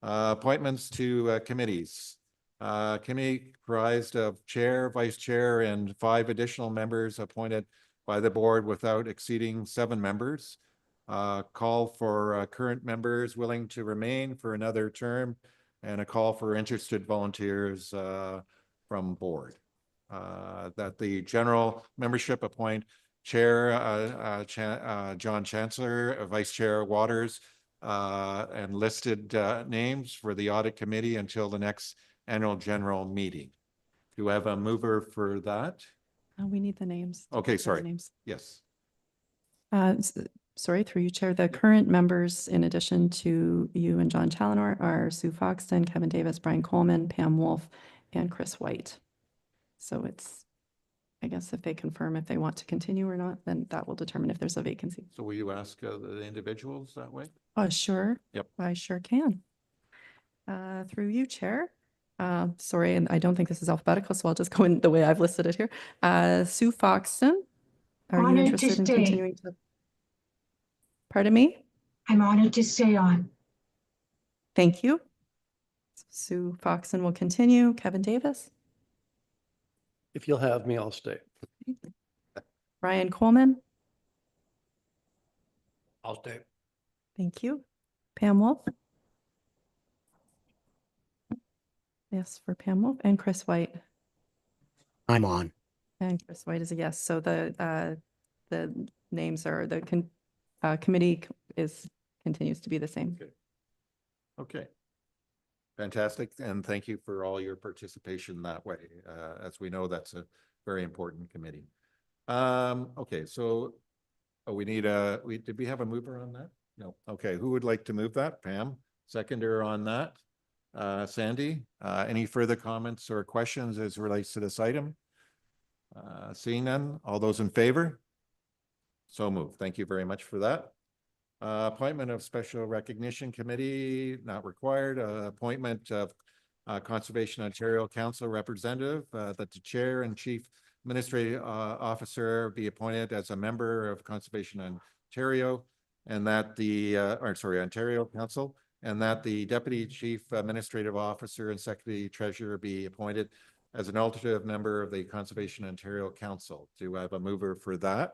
A: Appointments to committees. Committee comprised of chair, vice chair, and 5 additional members appointed by the board without exceeding 7 members. Call for current members willing to remain for another term, and a call for interested volunteers from board. That the general membership appoint chair John Chancellor, vice chair Waters, and listed names for the audit committee until the next annual general meeting. Do you have a mover for that?
M: We need the names.
A: Okay,
M: The
A: sorry.
M: names.
A: Yes.
M: Sorry, through you, Chair. The current members, in addition to you and John Challenor, are Sue Foxton, Kevin Davis, Brian Coleman, Pam Wolf, and Chris White. So it's, I guess, if they confirm if they want to continue or not, then that will determine if there's a vacancy.
A: So will you ask the individuals that way?
M: Oh, sure.
A: Yep.
M: I sure can. Through you, Chair. Sorry, and I don't think this is alphabetical, so I'll just go in the way I've listed it here. Sue Foxton, are you
G: Honored to
M: interested in
G: stay.
M: continuing to? Pardon me?
G: I'm honored to stay on.
M: Thank you. Sue Foxton will continue. Kevin Davis?
H: If you'll have me, I'll stay.
M: Brian Coleman,
L: I'll stay.
M: thank you. Pam Wolf. Yes, for Pam Wolf, and Chris White.
L: I'm on.
M: And Chris White is a yes. So the names are, committee continues to be the same.
A: Okay. Fantastic, and thank you for all your participation that way. As we know, that's a very important committee. Okay, so we need did we have a mover on that? No. Okay, who would like to move that? Pam, seconder on that. Sandy, any further comments or questions as relates to this item? Seeing none, all those in favor? So moved. Thank you very much for that. Appointment of Special Recognition Committee, not required. Appointment of Conservation Ontario Council Representative, that the Chair and Chief Administrative Officer be appointed as a member of Conservation Ontario, and that the, Ontario Council, and that the Deputy Chief Administrative Officer and Secretary Treasurer be appointed as an alternative member of the Conservation Ontario Council. Do I have a mover for that?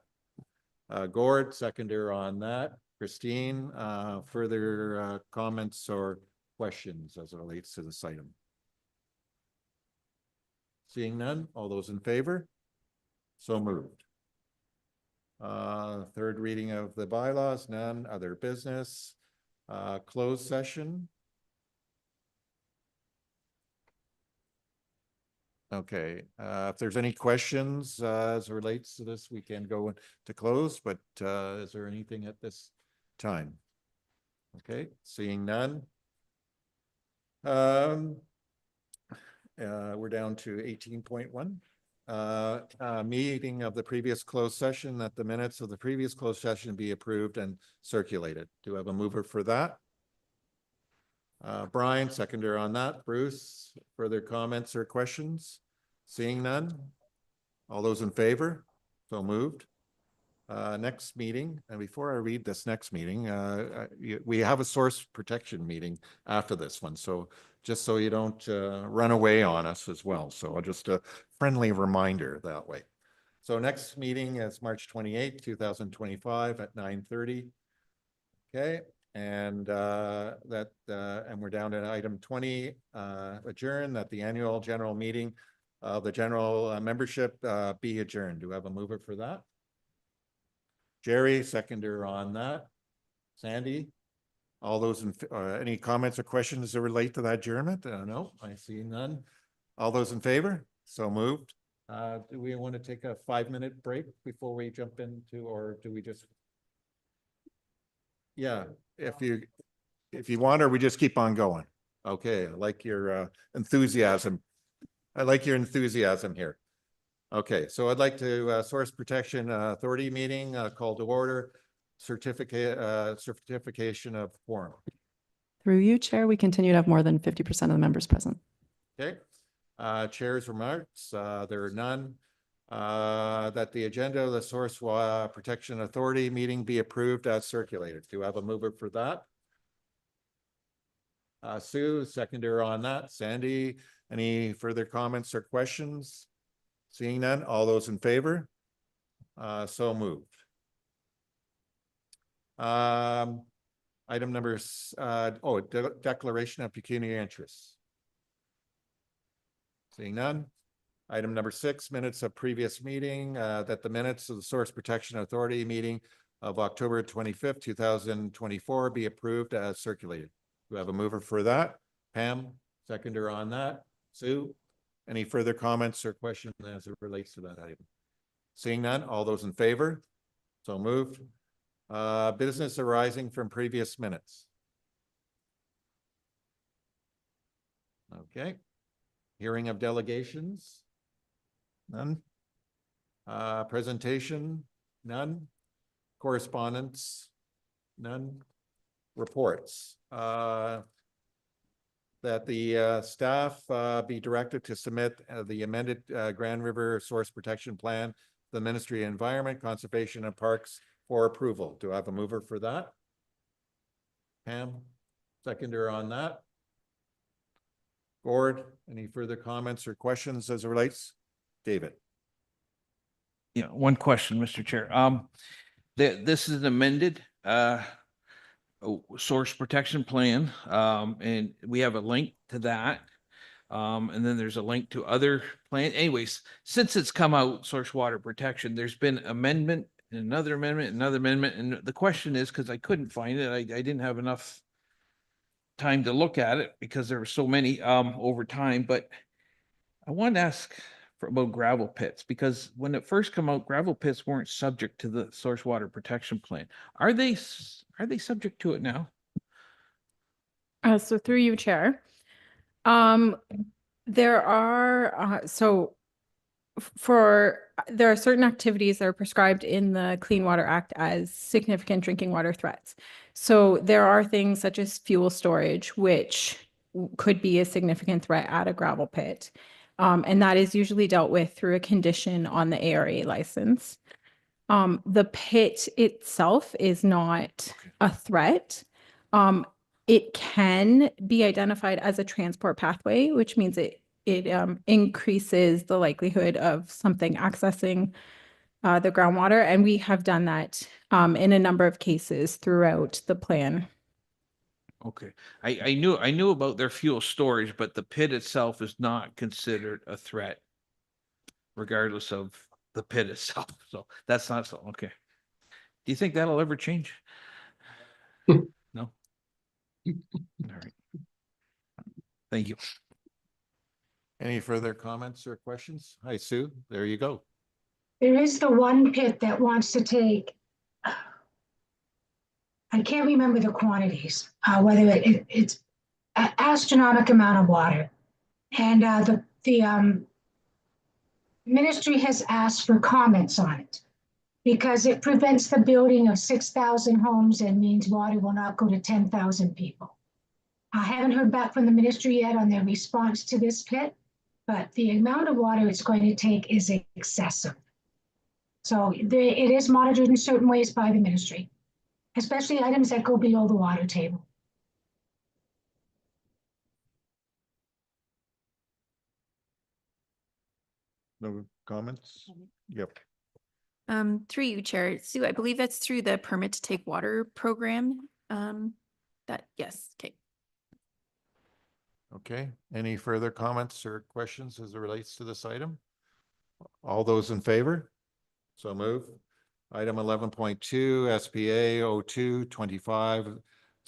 A: Gord, seconder on that. Christine, further comments or questions as it relates to this item? Seeing none, all those in favor? So moved. Third reading of the bylaws, none. Other business. Closed session. Okay, if there's any questions as it relates to this, we can go into close, but is there anything at this time? Okay, seeing none. We're down to 18.1. Meeting of the previous closed session, that the minutes of the previous closed session be approved and circulated. Do I have a mover for that? Brian, seconder on that. Bruce, further comments or questions? Seeing none. All those in favor? So moved. Next meeting, and before I read this next meeting, we have a source protection meeting after this one. So just so you don't run away on us as well. So just a friendly reminder that way. So next meeting is March 28th, 2025 at 9:30. Okay. And and we're down to item 20, adjourn, that the annual general meeting of the general membership be adjourned. Do I have a mover for that? Jerry, seconder on that. Sandy, all those in, any comments or questions that relate to that adjournment? No, I see none. All those in favor? So moved. Do we want to take a 5-minute break before we jump into, or do we just? Yeah, if you want, or we just keep on going. Okay, I like your enthusiasm. I like your enthusiasm here. Okay, so I'd like to Source Protection Authority meeting called to order. Certification of quorum.
M: Through you, Chair, we continue to have more than 50% of the members present.
A: Okay, chair's remarks. There are none. That the agenda of the Source Protection Authority meeting be approved as circulated. Do I have a mover for that? Sue, seconder on that. Sandy, any further comments or questions? Seeing none, all those in favor? So moved. Item number, declaration of pecuniary interests. Seeing none. Item number 6, minutes of previous meeting, that the minutes of the Source Protection Authority meeting of October 25th, 2024 be approved as circulated. Do I have a mover for that? Pam, seconder on that. Sue, any further comments or questions as it relates to that item? Seeing none, all those in favor? So moved. Business arising from previous minutes. Okay. Hearing of delegations. None. Presentation, none. Correspondence, none. Reports. That the staff be directed to submit the amended Grand River Source Protection Plan to the Ministry of Environment, Conservation and Parks for approval. Do I have a mover for that? Pam, seconder on that. Gord, any further comments or questions as it relates? David.
B: Yeah, one question, Mr. Chair. This is an amended source protection plan, and we have a link to that. And then there's a link to other plan. Anyways, since it's come out, source water protection, there's been amendment, another amendment, another amendment. And the question is, because I couldn't find it, I didn't have enough time to look at it because there were so many over time, but I wanted to ask about gravel pits, because when it first came out, gravel pits weren't subject to the source water protection plan. Are they subject to it now?
N: So through you, Chair. There are, there are certain activities that are prescribed in the Clean Water Act as significant drinking water threats. So there are things such as fuel storage, which could be a significant threat at a gravel pit. And that is usually dealt with through a condition on the ARA license. The pit itself is not a threat. It can be identified as a transport pathway, which means it increases the likelihood of something accessing the groundwater. And we have done that in a number of cases throughout the plan.
B: Okay, I knew about their fuel storage, but the pit itself is not considered a threat, regardless of the pit itself. So that's not so, okay. Do you think that'll ever change? No? All right. Thank you.
A: Any further comments or questions? Hi, Sue. There you go.
O: There is the one pit that wants to take, I can't remember the quantities, whether it's an astronomical amount of water. And the ministry has asked for comments on it because it prevents the building of 6,000 homes and means water will not go to 10,000 people. I haven't heard back from the ministry yet on their response to this pit, but the amount of water it's going to take is excessive. So it is monitored in certain ways by the ministry, especially items that go below the water table.
A: No comments? Yep.
E: Through you, Chair. Sue, I believe that's through the Permit to Take Water program. Yes, okay.
A: Okay. Any further comments or questions as it relates to this item? All those in favor? So move. Item 11.2, SPA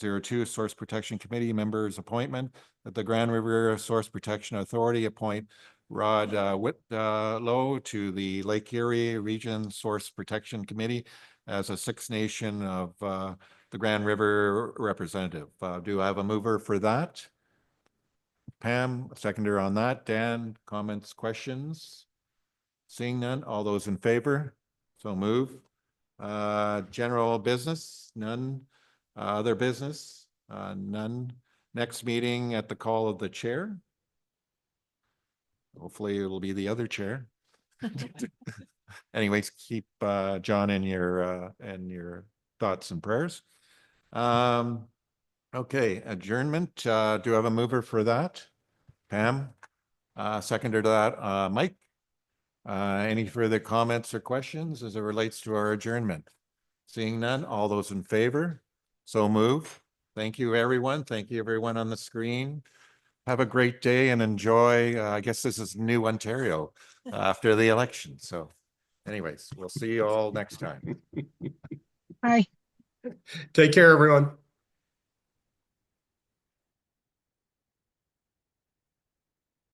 A: 02-2502, Source Protection Committee Members Appointment. That the Grand River Source Protection Authority appoint Rod Whitlow to the Lake Erie Region Source Protection Committee as a Six Nation of the Grand River representative. Do I have a mover for that? Pam, seconder on that. Dan, comments, questions? Seeing none, all those in favor? So move. General business, none. Other business, none. Next meeting at the call of the chair. Hopefully it'll be the other chair. Anyways, keep John in your thoughts and prayers. Okay, adjournment. Do I have a mover for that? Pam, seconder to that, Mike. Any further comments or questions as it relates to our adjournment? Seeing none, all those in favor? So move. Thank you, everyone. Thank you, everyone on the screen. Have a great day and enjoy. I guess this is new Ontario after the election. So anyways, we'll see you all next time.
G: Bye.
L: Take care, everyone.